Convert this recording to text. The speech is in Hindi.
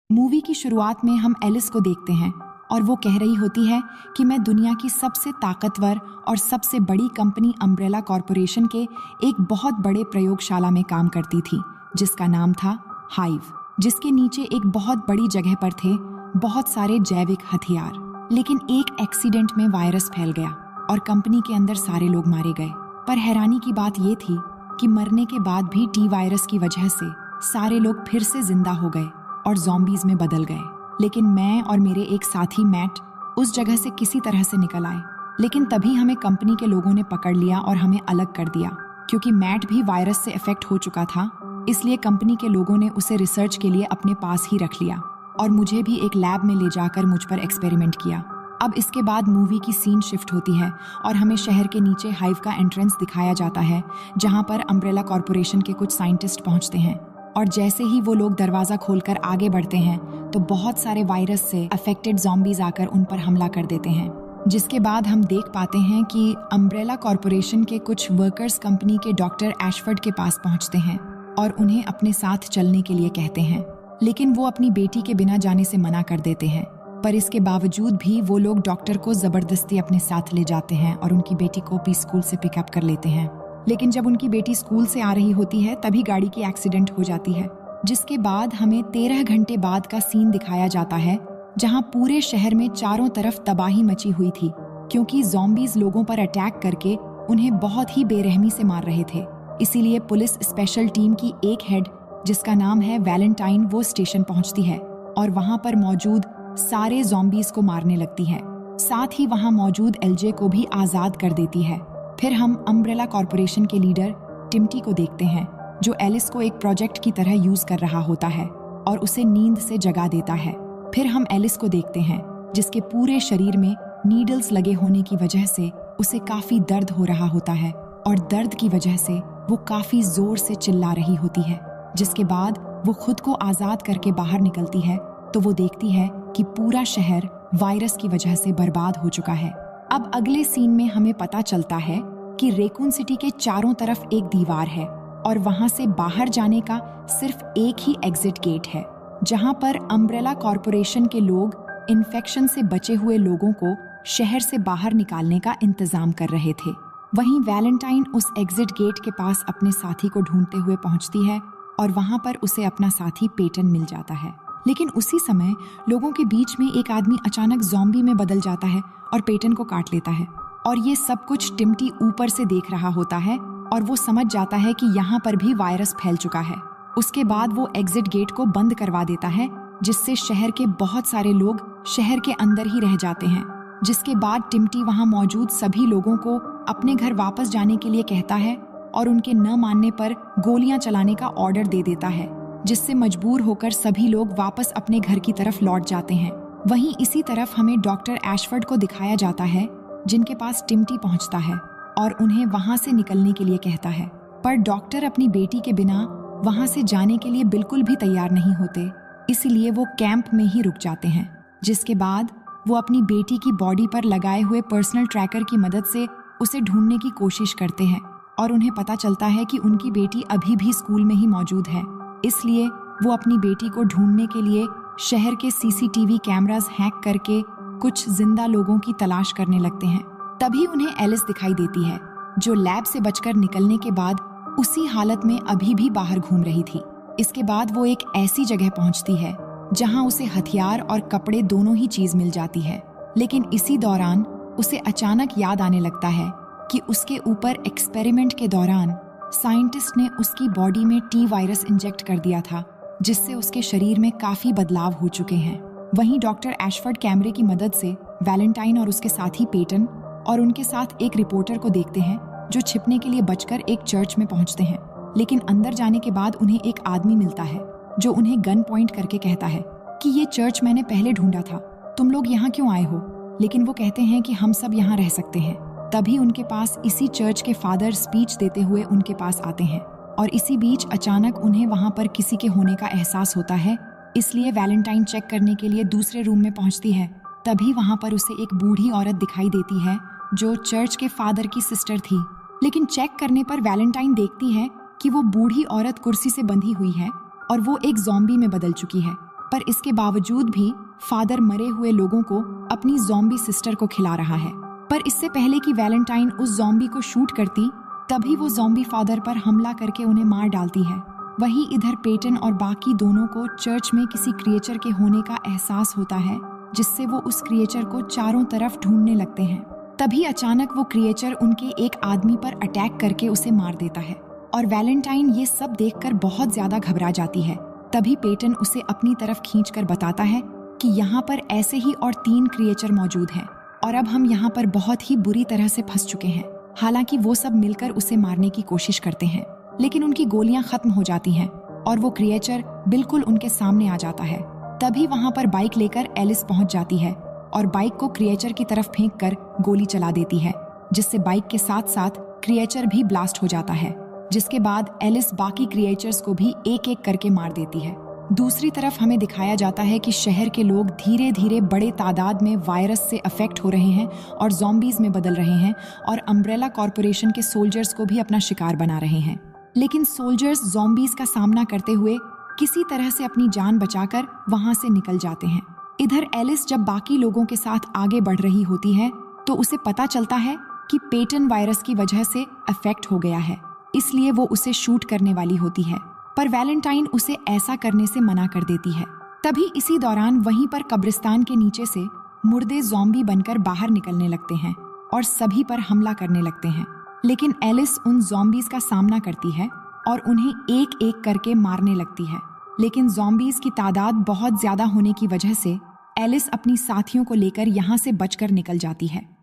मूवी की शुरुआत में हम एलिस को देखते हैं और वो कह रही होती है कि मैं दुनिया की सबसे ताकतवर और सबसे बड़ी कंपनी अम्ब्रेला कॉरपोरेशन के एक बहुत बड़े प्रयोगशाला में काम करती थी जिसका नाम था हाइव, जिसके नीचे एक बहुत बड़ी जगह पर थे बहुत सारे जैविक हथियार। लेकिन एक एक्सीडेंट में वायरस फैल गया और कंपनी के अंदर सारे लोग मारे गए। पर हैरानी की बात ये थी कि मरने के बाद भी टी वायरस की वजह से सारे लोग फिर से जिंदा हो गए और ज़ॉम्बीज में बदल गए। लेकिन मैं और मेरे एक साथी मैट उस जगह से किसी तरह से निकल आए। लेकिन तभी हमें कंपनी के लोगों ने पकड़ लिया और हमें अलग कर दिया। क्योंकि मैट भी वायरस से इफेक्ट हो चुका था, इसलिए कंपनी के लोगों ने उसे रिसर्च के लिए अपने पास ही रख लिया और मुझे भी एक लैब में ले जाकर मुझ पर एक्सपेरिमेंट किया। अब इसके बाद मूवी की सीन शिफ्ट होती है और हमें शहर के नीचे हाइव का एंट्रेंस दिखाया जाता है, जहां पर अम्ब्रेला कॉरपोरेशन के कुछ साइंटिस्ट पहुंचते हैं। और जैसे ही वो लोग दरवाजा खोलकर आगे बढ़ते हैं तो बहुत सारे वायरस से अफेक्टेड ज़ॉम्बीज आकर उन पर हमला कर देते हैं। जिसके बाद हम देख पाते हैं कि अम्ब्रेला कॉरपोरेशन के कुछ वर्कर्स कंपनी के डॉक्टर एशफर्ड के पास पहुंचते हैं और उन्हें अपने साथ चलने के लिए कहते हैं। लेकिन वो अपनी बेटी के बिना जाने से मना कर देते हैं। पर इसके बावजूद भी वो लोग डॉक्टर को जबरदस्ती अपने साथ ले जाते हैं और उनकी बेटी को भी स्कूल से पिकअप कर लेते हैं। लेकिन जब उनकी बेटी स्कूल से आ रही होती है तभी गाड़ी की एक्सीडेंट हो जाती है। जिसके बाद हमें 13 घंटे बाद का सीन दिखाया जाता है, जहां पूरे शहर में चारों तरफ तबाही मची हुई थी, क्योंकि ज़ॉम्बीज लोगों पर अटैक करके उन्हें बहुत ही बेरहमी से मार रहे थे। इसीलिए पुलिस स्पेशल टीम की एक हेड जिसका नाम है वैलेंटाइन, वो स्टेशन पहुंचती है और वहां पर मौजूद सारे ज़ॉम्बीज को मारने लगती है। साथ ही वहां मौजूद एलजे को भी आजाद कर देती है। फिर हम अम्ब्रेला कॉरपोरेशन के लीडर टिम्टी को देखते हैं, जो एलिस को एक प्रोजेक्ट की तरह यूज कर रहा होता है और उसे नींद से जगा देता है। फिर हम एलिस को देखते हैं, जिसके पूरे शरीर में नीडल्स लगे होने की वजह से उसे काफी दर्द हो रहा होता है और दर्द की वजह से वो काफी जोर से चिल्ला रही होती है। जिसके बाद वो खुद को आजाद करके बाहर निकलती है तो वो देखती है कि पूरा शहर वायरस की वजह से बर्बाद हो चुका है। अब अगले सीन में हमें पता चलता है कि रेकून सिटी के चारों तरफ एक दीवार है और वहां से बाहर जाने का सिर्फ एक ही एग्जिट गेट है, जहां पर अम्ब्रेला कॉरपोरेशन के लोग इन्फेक्शन से बचे हुए लोगों को शहर से बाहर निकालने का इंतजाम कर रहे थे। वहीं वैलेंटाइन उस एग्जिट गेट के पास अपने साथी को ढूंढते हुए पहुंचती है और वहां पर उसे अपना साथी पेटन मिल जाता है। लेकिन उसी समय लोगों के बीच में एक आदमी अचानक ज़ॉम्बी में बदल जाता है और पेटन को काट लेता है। और ये सब कुछ टिम्टी ऊपर से देख रहा होता है और वो समझ जाता है कि यहाँ पर भी वायरस फैल चुका है। उसके बाद वो एग्जिट गेट को बंद करवा देता है, जिससे शहर के बहुत सारे लोग शहर के अंदर ही रह जाते हैं। जिसके बाद टिम्टी वहाँ मौजूद सभी लोगों को अपने घर वापस जाने के लिए कहता है और उनके न मानने पर गोलियां चलाने का ऑर्डर दे देता है, जिससे मजबूर होकर सभी लोग वापस अपने घर की तरफ लौट जाते हैं। वहीं इसी तरफ हमें डॉक्टर एशफर्ड को दिखाया जाता है, जिनके पास टिम्टी पहुंचता है और उन्हें वहां से निकलने के लिए कहता है। पर डॉक्टर अपनी बेटी के बिना वहां से जाने के लिए बिल्कुल भी तैयार नहीं होते, इसलिए वो कैंप में ही रुक जाते हैं। जिसके बाद वो अपनी बेटी की बॉडी पर लगाए हुए पर्सनल ट्रैकर की मदद से उसे ढूंढने की कोशिश करते हैं और उन्हें पता चलता है कि उनकी बेटी अभी भी स्कूल में ही मौजूद है। इसलिए वो अपनी बेटी को ढूंढने के लिए शहर के सीसीटीवी कैमरास हैक करके कुछ जिंदा लोगों की तलाश करने लगते हैं। तभी उन्हें एलिस दिखाई देती है, जो लैब से बचकर निकलने के बाद उसी हालत में अभी भी बाहर घूम रही थी। इसके बाद वो एक ऐसी जगह पहुंचती है जहां उसे हथियार और कपड़े दोनों ही चीज मिल जाती है। लेकिन इसी दौरान उसे अचानक याद आने लगता है कि उसके ऊपर एक्सपेरिमेंट के दौरान साइंटिस्ट ने उसकी बॉडी में टी वायरस इंजेक्ट कर दिया था, जिससे उसके शरीर में काफी बदलाव हो चुके हैं। वहीं डॉक्टर एशफर्ड कैमरे की मदद से वैलेंटाइन और उसके साथी पेटन और उनके साथ एक रिपोर्टर को देखते हैं, जो छिपने के लिए बचकर एक चर्च में पहुंचते हैं। लेकिन अंदर जाने के बाद उन्हें एक आदमी मिलता है, जो उन्हें गन पॉइंट करके कहता है कि ये चर्च मैंने पहले ढूंढा था, तुम लोग यहाँ क्यों आए हो? लेकिन वो कहते हैं कि हम सब यहाँ रह सकते हैं। तभी उनके पास इसी चर्च के फादर स्पीच देते हुए उनके पास आते हैं और इसी बीच अचानक उन्हें वहाँ पर किसी के होने का एहसास होता है। इसलिए वैलेंटाइन चेक करने के लिए दूसरे रूम में पहुँचती है। तभी वहाँ पर उसे एक बूढ़ी औरत दिखाई देती है, जो चर्च के फादर की सिस्टर थी। लेकिन चेक करने पर वैलेंटाइन देखती है कि वो बूढ़ी औरत कुर्सी से बंधी हुई है और वो एक ज़ॉम्बी में बदल चुकी है। पर इसके बावजूद भी फादर मरे हुए लोगों को अपनी ज़ॉम्बी सिस्टर को खिला रहा है। पर इससे पहले कि वैलेंटाइन उस ज़ॉम्बी को शूट करती, तभी वो ज़ॉम्बी फादर पर हमला करके उन्हें मार डालती है। वहीं इधर पेटन और बाकी दोनों को चर्च में किसी क्रिएचर के होने का एहसास होता है, जिससे वो उस क्रिएचर को चारों तरफ ढूंढने लगते हैं। तभी अचानक वो क्रिएचर उनके एक आदमी पर अटैक करके उसे मार देता है और वैलेंटाइन ये सब देखकर बहुत ज्यादा घबरा जाती है। तभी पेटन उसे अपनी तरफ खींचकर बताता है कि यहाँ पर ऐसे ही और 3 क्रिएचर मौजूद हैं और अब हम यहाँ पर बहुत ही बुरी तरह से फंस चुके हैं। हालांकि वो सब मिलकर उसे मारने की कोशिश करते हैं, लेकिन उनकी गोलियां खत्म हो जाती हैं और वो क्रिएचर बिल्कुल उनके सामने आ जाता है। तभी वहाँ पर बाइक लेकर एलिस पहुँच जाती है और बाइक को क्रिएचर की तरफ फेंककर गोली चला देती है, जिससे बाइक के साथ साथ क्रिएचर भी ब्लास्ट हो जाता है। जिसके बाद एलिस बाकी क्रिएचर्स को भी एक एक करके मार देती है। दूसरी तरफ हमें दिखाया जाता है कि शहर के लोग धीरे धीरे बड़े तादाद में वायरस से अफेक्ट हो रहे हैं और ज़ॉम्बीज में बदल रहे हैं और अम्ब्रेला कॉर्पोरेशन के सोल्जर्स को भी अपना शिकार बना रहे हैं। लेकिन सोल्जर्स ज़ॉम्बीज का सामना करते हुए किसी तरह से अपनी जान बचाकर वहां से निकल जाते हैं। इधर एलिस जब बाकी लोगों के साथ आगे बढ़ रही होती है तो उसे पता चलता है कि पेटन वायरस की वजह से अफेक्ट हो गया है, इसलिए वो उसे शूट करने वाली होती है। पर वैलेंटाइन उसे ऐसा करने से मना कर देती है। तभी इसी दौरान वहीं पर कब्रिस्तान के नीचे से मुर्दे ज़ॉम्बी बनकर बाहर निकलने लगते हैं और सभी पर हमला करने लगते हैं। लेकिन एलिस उन ज़ॉम्बीज का सामना करती है और उन्हें एक एक करके मारने लगती है। लेकिन ज़ॉम्बीज की तादाद बहुत ज्यादा होने की वजह से एलिस अपनी साथियों को लेकर यहाँ से बचकर निकल जाती है।